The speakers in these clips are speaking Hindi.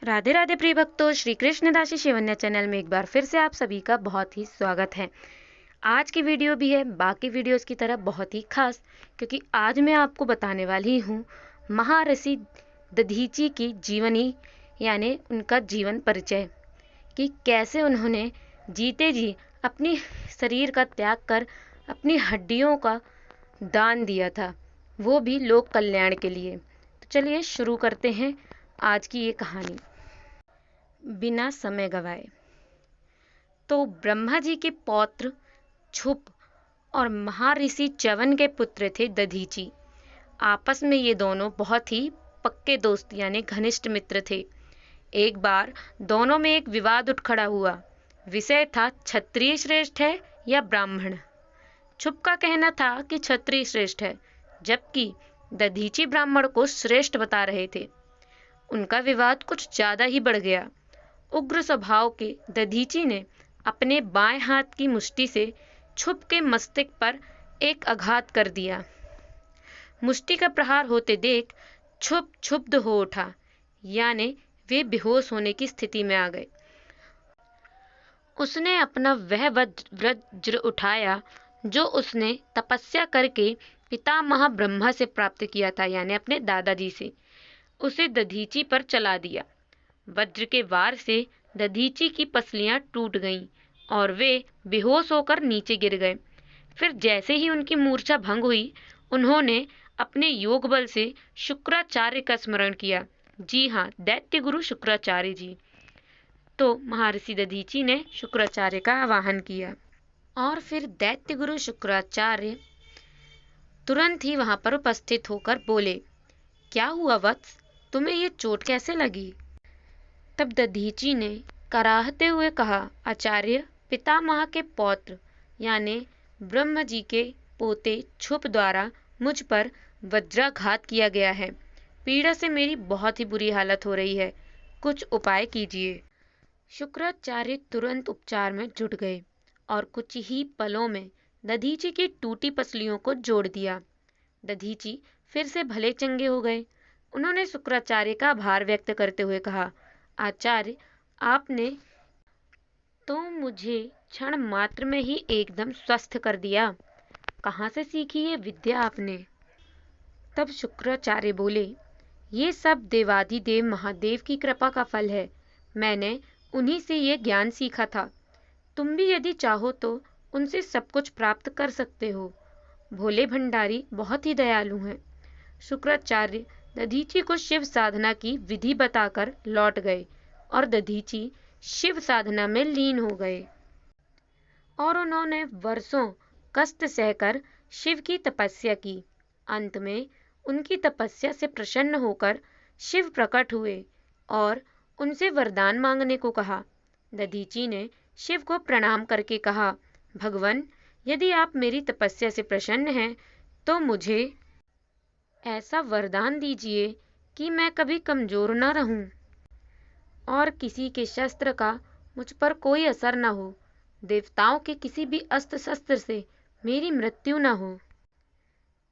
राधे राधे प्रिय भक्तों, श्री कृष्ण दासी शिवन्या चैनल में एक बार फिर से आप सभी का बहुत ही स्वागत है। आज की वीडियो भी है बाकी वीडियोस की तरह बहुत ही खास, क्योंकि आज मैं आपको बताने वाली हूँ महर्षि दधीची की जीवनी, यानी उनका जीवन परिचय, कि कैसे उन्होंने जीते जी अपनी शरीर का त्याग कर अपनी हड्डियों का दान दिया था, वो भी लोक कल्याण के लिए। तो चलिए शुरू करते हैं आज की ये कहानी बिना समय गवाए। तो ब्रह्मा जी के पौत्र क्षुप और महर्षि च्यवन के पुत्र थे दधीची। आपस में ये दोनों बहुत ही पक्के दोस्त यानी घनिष्ठ मित्र थे। एक बार दोनों में एक विवाद उठ खड़ा हुआ। विषय था क्षत्रिय श्रेष्ठ है या ब्राह्मण। क्षुप का कहना था कि क्षत्रिय श्रेष्ठ है, जबकि दधीची ब्राह्मण को श्रेष्ठ बता रहे थे। उनका विवाद कुछ ज्यादा ही बढ़ गया। उग्र स्वभाव के दधीची ने अपने बाएं हाथ की मुष्टि से क्षुप के मस्तक पर एक आघात कर दिया। मुष्टि का प्रहार होते देख क्षुप क्षुब्ध हो उठा, यानी वे बेहोश होने की स्थिति में आ गए। उसने अपना वह वज्र उठाया जो उसने तपस्या करके पितामह ब्रह्मा से प्राप्त किया था, यानी अपने दादाजी से। उसे दधीची पर चला दिया। वज्र के वार से दधीची की पसलियां टूट गईं और वे बेहोश होकर नीचे गिर गए। फिर जैसे ही उनकी मूर्छा भंग हुई, उन्होंने अपने योग बल से शुक्राचार्य का स्मरण किया। जी हाँ, दैत्य गुरु शुक्राचार्य जी। तो महर्षि दधीची ने शुक्राचार्य का आवाहन किया और फिर दैत्य गुरु शुक्राचार्य तुरंत ही वहां पर उपस्थित होकर बोले, क्या हुआ वत्स, तुम्हें ये चोट कैसे लगी? तब दधीची ने कराहते हुए कहा, आचार्य, पितामह के पौत्र यानी ब्रह्म जी के पोते क्षुप द्वारा मुझ पर वज्राघात किया गया है। पीड़ा से मेरी बहुत ही बुरी हालत हो रही है, कुछ उपाय कीजिए। शुक्राचार्य तुरंत उपचार में जुट गए और कुछ ही पलों में दधीची की टूटी पसलियों को जोड़ दिया। दधीची फिर से भले चंगे हो गए। उन्होंने शुक्राचार्य का आभार व्यक्त करते हुए कहा, आचार्य, आपने तो मुझे क्षण मात्र में ही एकदम स्वस्थ कर दिया। कहाँ से सीखी ये विद्या आपने? तब शुक्राचार्य बोले, ये सब देवाधिदेव महादेव की कृपा का फल है। मैंने उन्हीं से ये ज्ञान सीखा था। तुम भी यदि चाहो तो उनसे सब कुछ प्राप्त कर सकते हो। भोले भंडारी बहुत ही दयालु हैं। शुक्राचार्य दधीची को शिव साधना की विधि बताकर लौट गए और दधीची शिव साधना में लीन हो गए और उन्होंने वर्षों कष्ट सहकर शिव की तपस्या की। अंत में उनकी तपस्या से प्रसन्न होकर शिव प्रकट हुए और उनसे वरदान मांगने को कहा। दधीची ने शिव को प्रणाम करके कहा, भगवान, यदि आप मेरी तपस्या से प्रसन्न हैं तो मुझे ऐसा वरदान दीजिए कि मैं कभी कमजोर न रहूं और किसी के शस्त्र का मुझ पर कोई असर न हो। देवताओं के किसी भी अस्त्र शस्त्र से मेरी मृत्यु न हो।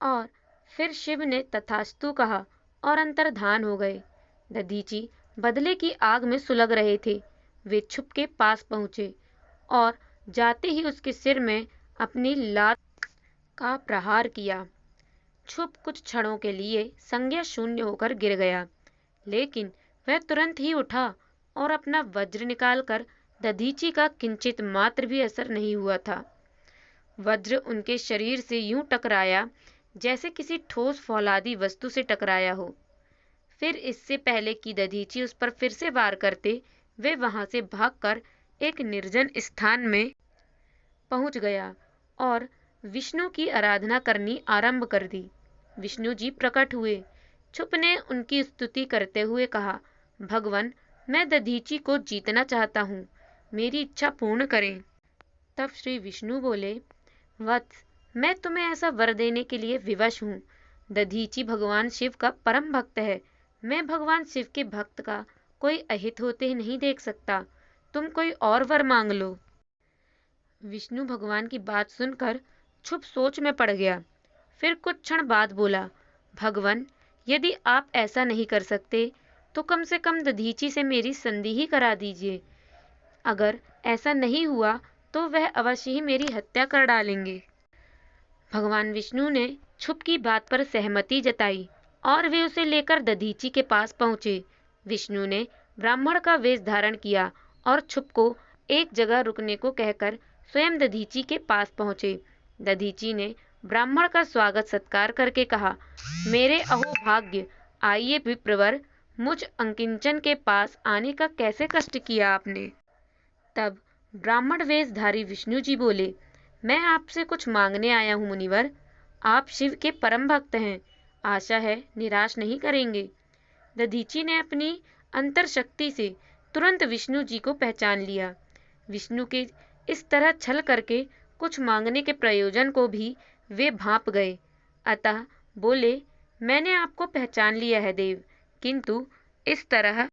और फिर शिव ने तथास्तु कहा और अंतर्धान हो गए। दधीची बदले की आग में सुलग रहे थे। वे क्षुप के पास पहुंचे और जाते ही उसके सिर में अपनी लात का प्रहार किया। क्षुप कुछ क्षणों के लिए संज्ञा शून्य होकर गिर गया, लेकिन वह तुरंत ही उठा और अपना वज्र निकालकर दधीची का किंचित मात्र भी असर नहीं हुआ था। वज्र उनके शरीर से यूं टकराया जैसे किसी ठोस फौलादी वस्तु से टकराया हो। फिर इससे पहले कि दधीची उस पर फिर से वार करते, वे वहां से भागकर एक निर्जन स्थान में पहुंच गया और विष्णु की आराधना करनी आरंभ कर दी। विष्णु जी प्रकट हुए। क्षुप ने उनकी स्तुति करते हुए कहा, भगवान, मैं दधीची को जीतना चाहता हूँ, मेरी इच्छा पूर्ण करें। तब श्री विष्णु बोले, वत्स, मैं तुम्हें ऐसा वर देने के लिए विवश हूँ। दधीची भगवान शिव का परम भक्त है। मैं भगवान शिव के भक्त का कोई अहित होते नहीं देख सकता। तुम कोई और वर मांग लो। विष्णु भगवान की बात सुनकर क्षुप सोच में पड़ गया। फिर कुछ क्षण बाद बोला, भगवान, यदि आप ऐसा नहीं कर सकते तो कम से कम दधीची से मेरी संधि ही करा दीजिए। अगर ऐसा नहीं हुआ तो वह अवश्य ही मेरी हत्या कर डालेंगे। भगवान विष्णु ने छुप की बात पर सहमति जताई और वे उसे लेकर दधीची के पास पहुंचे। विष्णु ने ब्राह्मण का वेश धारण किया और छुप को एक जगह रुकने को कहकर स्वयं दधीची के पास पहुंचे। दधीची ने ब्राह्मण का स्वागत सत्कार करके कहा, मेरे अहोभाग्य, आइए विप्रवर, मुझ अंकिंचन के पास आने का कैसे कष्ट किया आपने। तब ब्राह्मण वेशधारी विष्णु जी बोले, मैं आपसे कुछ मांगने आया हूँ मुनिवर। आप शिव के परम भक्त हैं, आशा है निराश नहीं करेंगे। दधीची ने अपनी अंतर शक्ति से तुरंत विष्णु जी को पहचान लिया। विष्णु के इस तरह छल करके कुछ मांगने के प्रयोजन को भी वे भांप गए। अतः बोले, मैंने आपको पहचान लिया है देव, किंतु इस तरह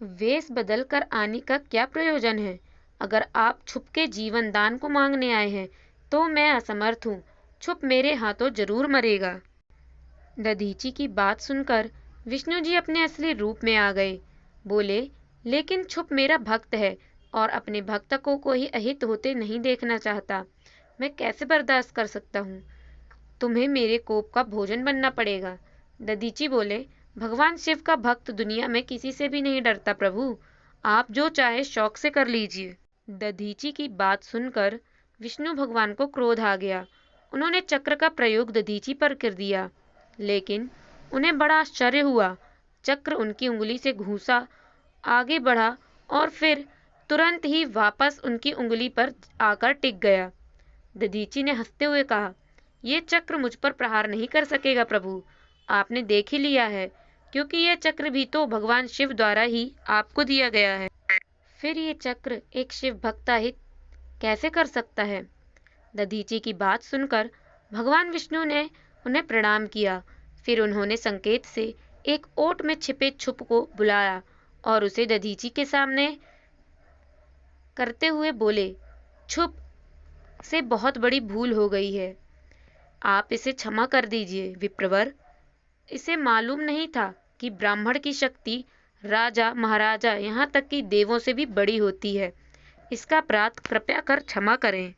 वेश बदल कर आने का क्या प्रयोजन है। अगर आप छुप के जीवन दान को मांगने आए हैं तो मैं असमर्थ हूँ। छुप मेरे हाथों जरूर मरेगा। दधीची की बात सुनकर विष्णु जी अपने असली रूप में आ गए। बोले, लेकिन छुप मेरा भक्त है और अपने भक्त को कोई अहित होते नहीं देखना चाहता। मैं कैसे बर्दाश्त कर सकता हूँ। तुम्हें मेरे कोप का भोजन बनना पड़ेगा। दधीची बोले, भगवान शिव का भक्त दुनिया में किसी से भी नहीं डरता प्रभु, आप जो चाहे शौक से कर लीजिए। दधीची की बात सुनकर विष्णु भगवान को क्रोध आ गया। उन्होंने चक्र का प्रयोग दधीची पर कर दिया, लेकिन उन्हें बड़ा आश्चर्य हुआ। चक्र उनकी उंगली से घुसा, आगे बढ़ा और फिर तुरंत ही वापस उनकी उंगली पर आकर टिक गया। दधीची ने हंसते हुए कहा, ये चक्र मुझ पर प्रहार नहीं कर सकेगा प्रभु, आपने देख ही लिया है, क्योंकि यह चक्र भी तो भगवान शिव द्वारा ही आपको दिया गया है। फिर ये चक्र एक शिव भक्त हित कैसे कर सकता है। दधीची की बात सुनकर भगवान विष्णु ने उन्हें प्रणाम किया। फिर उन्होंने संकेत से एक ओट में छिपे छुप को बुलाया और उसे दधीची के सामने करते हुए बोले, छुप से बहुत बड़ी भूल हो गई है, आप इसे क्षमा कर दीजिए विप्रवर। इसे मालूम नहीं था कि ब्राह्मण की शक्ति राजा महाराजा यहाँ तक कि देवों से भी बड़ी होती है। इसका अपराध कृपया कर क्षमा करें।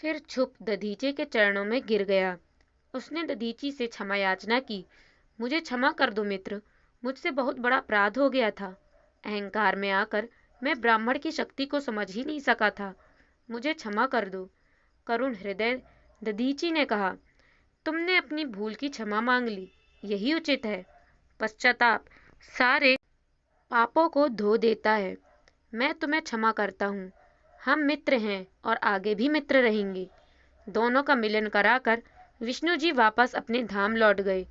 फिर छुप दधीची के चरणों में गिर गया। उसने दधीची से क्षमा याचना की। मुझे क्षमा कर दो मित्र, मुझसे बहुत बड़ा अपराध हो गया था। अहंकार में आकर मैं ब्राह्मण की शक्ति को समझ ही नहीं सका था। मुझे क्षमा कर दो। करुण हृदय दधीची ने कहा, तुमने अपनी भूल की क्षमा मांग ली, यही उचित है। पश्चाताप सारे पापों को धो देता है। मैं तुम्हें क्षमा करता हूँ। हम मित्र हैं और आगे भी मित्र रहेंगे। दोनों का मिलन कराकर विष्णु जी वापस अपने धाम लौट गए।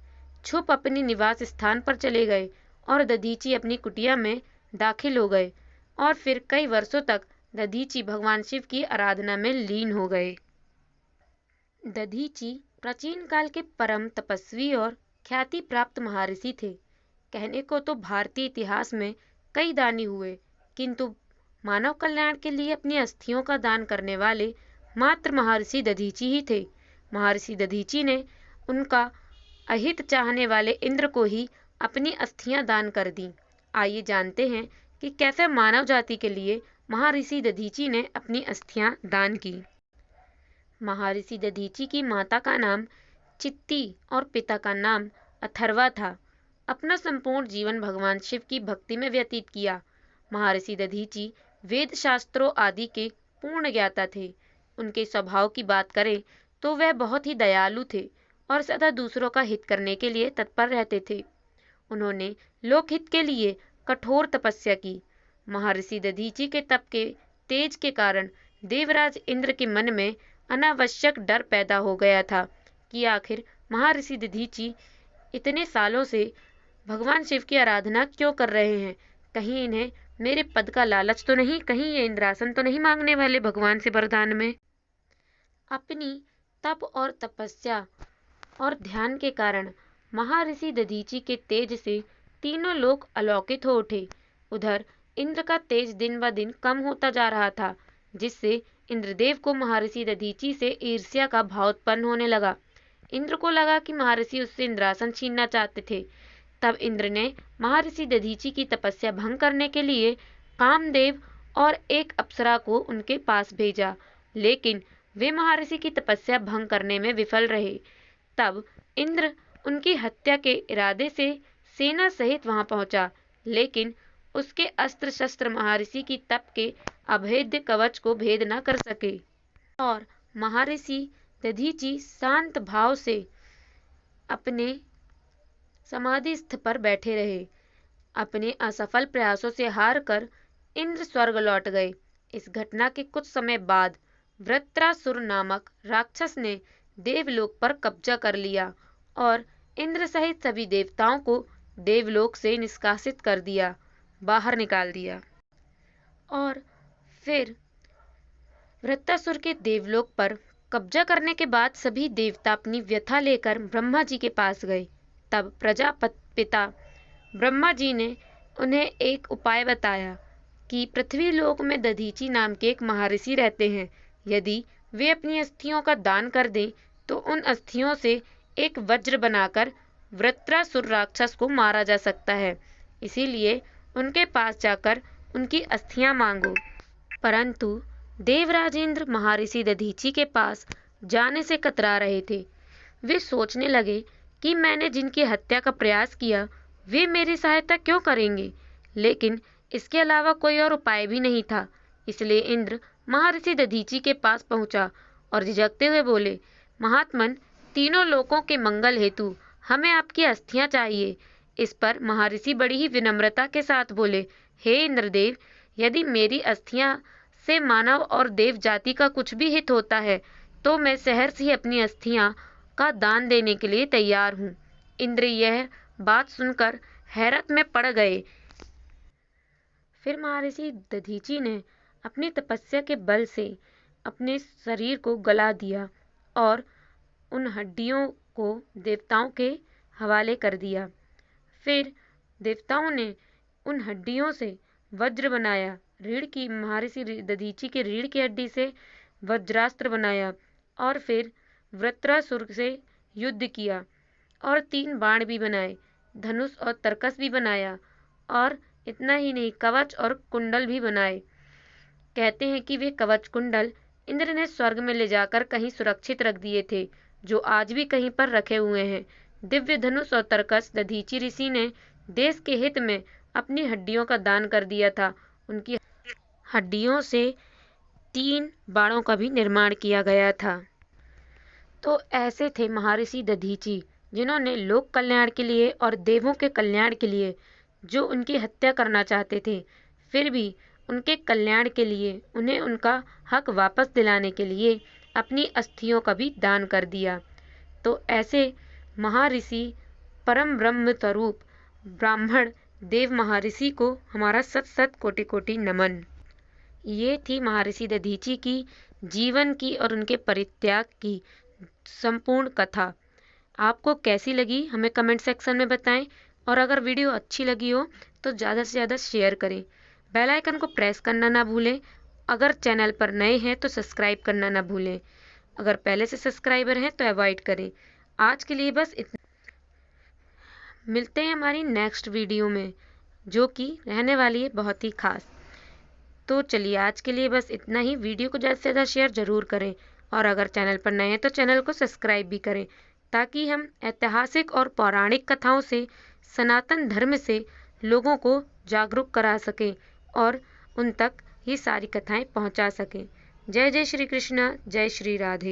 छुप अपने निवास स्थान पर चले गए और दधीची अपनी कुटिया में दाखिल हो गए और फिर कई वर्षों तक दधीची भगवान शिव की आराधना में लीन हो गए। दधीची प्राचीन काल के परम तपस्वी और ख्याति प्राप्त महर्षि थे। कहने को तो भारतीय इतिहास में कई दानी हुए, किंतु मानव कल्याण के लिए अपनी अस्थियों का दान करने वाले मात्र महर्षि दधीची ही थे। महर्षि दधीची ने उनका अहित चाहने वाले इंद्र को ही अपनी अस्थियां दान कर दी। आइए जानते हैं कि कैसे मानव जाति के लिए महर्षि दधीची ने अपनी अस्थियां दान की। महर्षि दधीची की माता का नाम चित्ती और पिता का नाम अथर्वा था। अपना संपूर्ण जीवन भगवान शिव की भक्ति में व्यतीत किया। महर्षि दधीची वेद शास्त्रों आदि के पूर्ण ज्ञाता थे। उनके स्वभाव की बात करें तो वह बहुत ही दयालु थे और सदा दूसरों का हित करने के लिए तत्पर रहते थे। उन्होंने लोकहित के लिए कठोर तपस्या की। महर्षि दधीची के तप के तेज के कारण देवराज इंद्र के मन में अनावश्यक डर पैदा हो गया था कि आखिर महर्षि दधीची इतने सालों से भगवान शिव की आराधना क्यों कर रहे हैं। कहीं इन्हें मेरे पद का लालच तो नहीं, कहीं ये इंद्रासन तो नहीं मांगने वाले भगवान से वरदान में। अपनी तप और तपस्या और ध्यान के कारण महर्षि दधीची के तेज से तीनों लोक अलौकित हो उठे। उधर इंद्र का तेज दिन ब दिन कम होता जा रहा था, जिससे इंद्रदेव को महर्षि दधीची से ईर्ष्या का भाव उत्पन्न होने लगा। इंद्र को लगा कि महर्षि उससे इंद्रासन छीनना चाहते थे। तब इंद्र ने महर्षि दधीचि की तपस्या भंग करने के लिए कामदेव और एक अप्सरा को उनके पास भेजा, लेकिन वे महर्षि की तपस्या भंग करने में विफल रहे। तब इंद्र उनकी हत्या के इरादे से सेना सहित वहां पहुंचा, लेकिन उसके अस्त्र शस्त्र महर्षि की तप के अभेद्य कवच को भेद न कर सके और महर्षि दधीचि शांत भाव से अपने समाधिस्थ पर बैठे रहे। अपने असफल प्रयासों से हार कर इंद्र स्वर्ग लौट गए। इस घटना के कुछ समय बाद वृत्रासुर नामक राक्षस ने देवलोक पर कब्जा कर लिया और इंद्र सहित सभी देवताओं को देवलोक से निष्कासित कर दिया, बाहर निकाल दिया। और फिर वृत्रासुर के देवलोक पर कब्जा करने के बाद सभी देवता अपनी व्यथा लेकर ब्रह्मा जी के पास गए। तब प्रजापिता ब्रह्मा जी ने उन्हें एक उपाय बताया कि पृथ्वी लोक में दधीचि नाम के एक महर्षि रहते हैं। यदि वे अपनी अस्थियों का दान कर दें तो उन अस्थियों से एक वज्र बनाकर वृत्रासुर राक्षस को मारा जा सकता है। इसीलिए उनके पास जाकर उनकी अस्थियां मांगो। परंतु देवराजेंद्र महर्षि दधीचि के पास जाने से कतरा रहे थे। वे सोचने लगे कि मैंने जिनकी हत्या का प्रयास किया वे मेरी सहायता क्यों करेंगे, लेकिन इसके अलावा कोई और उपाय भी नहीं था। इसलिए इंद्र महर्षि दधीचि के पास पहुंचा और झिझकते हुए बोले, महात्मन, तीनों लोकों के मंगल हेतु हमें आपकी अस्थियां चाहिए। इस पर महर्षि बड़ी ही विनम्रता के साथ बोले, हे इंद्रदेव, यदि मेरी अस्थियां से मानव और देव जाति का कुछ भी हित होता है तो मैं सहर्ष ही अपनी अस्थियां का दान देने के लिए तैयार हूँ। इंद्र यह बात सुनकर हैरत में पड़ गए। फिर महर्षि दधीचि ने अपनी तपस्या के बल से अपने शरीर को गला दिया और उन हड्डियों को देवताओं के हवाले कर दिया। फिर देवताओं ने उन हड्डियों से वज्र बनाया। रीढ़ की महर्षि दधीचि के रीढ़ की हड्डी से वज्रास्त्र बनाया और फिर वृत्रासुर से युद्ध किया और 3 बाण भी बनाए, धनुष और तरकस भी बनाया और इतना ही नहीं, कवच और कुंडल भी बनाए। कहते हैं कि वे कवच कुंडल इंद्र ने स्वर्ग में ले जाकर कहीं सुरक्षित रख दिए थे, जो आज भी कहीं पर रखे हुए हैं। दिव्य धनुष और तरकस दधीचि ऋषि ने देश के हित में अपनी हड्डियों का दान कर दिया था। उनकी हड्डियों से 3 बाणों का भी निर्माण किया गया था। तो ऐसे थे महर्षि दधीचि, जिन्होंने लोक कल्याण के लिए और देवों के कल्याण के लिए जो उनकी हत्या करना चाहते थे, फिर भी उनके कल्याण के लिए उन्हें उनका हक वापस दिलाने के लिए अपनी अस्थियों का भी दान कर दिया। तो ऐसे महर्षि परम ब्रह्म स्वरूप ब्राह्मण देव महर्षि को हमारा सत सत कोटि कोटि नमन। ये थी महर्षि दधीचि की जीवन की और उनके परित्याग की संपूर्ण कथा। आपको कैसी लगी हमें कमेंट सेक्शन में बताएं, और अगर वीडियो अच्छी लगी हो तो ज़्यादा से ज़्यादा शेयर करें। बेल आइकन को प्रेस करना ना भूलें। अगर चैनल पर नए हैं तो सब्सक्राइब करना ना भूलें। अगर पहले से सब्सक्राइबर हैं तो अवॉइड करें। आज के लिए बस इतना। मिलते हैं हमारी नेक्स्ट वीडियो में, जो कि रहने वाली है बहुत ही खास। तो चलिए आज के लिए बस इतना ही। वीडियो को ज़्यादा से ज़्यादा शेयर ज़रूर करें, और अगर चैनल पर नए हैं तो चैनल को सब्सक्राइब भी करें, ताकि हम ऐतिहासिक और पौराणिक कथाओं से, सनातन धर्म से लोगों को जागरूक करा सकें और उन तक ये सारी कथाएं पहुंचा सकें। जय जय श्री कृष्ण, जय श्री राधे।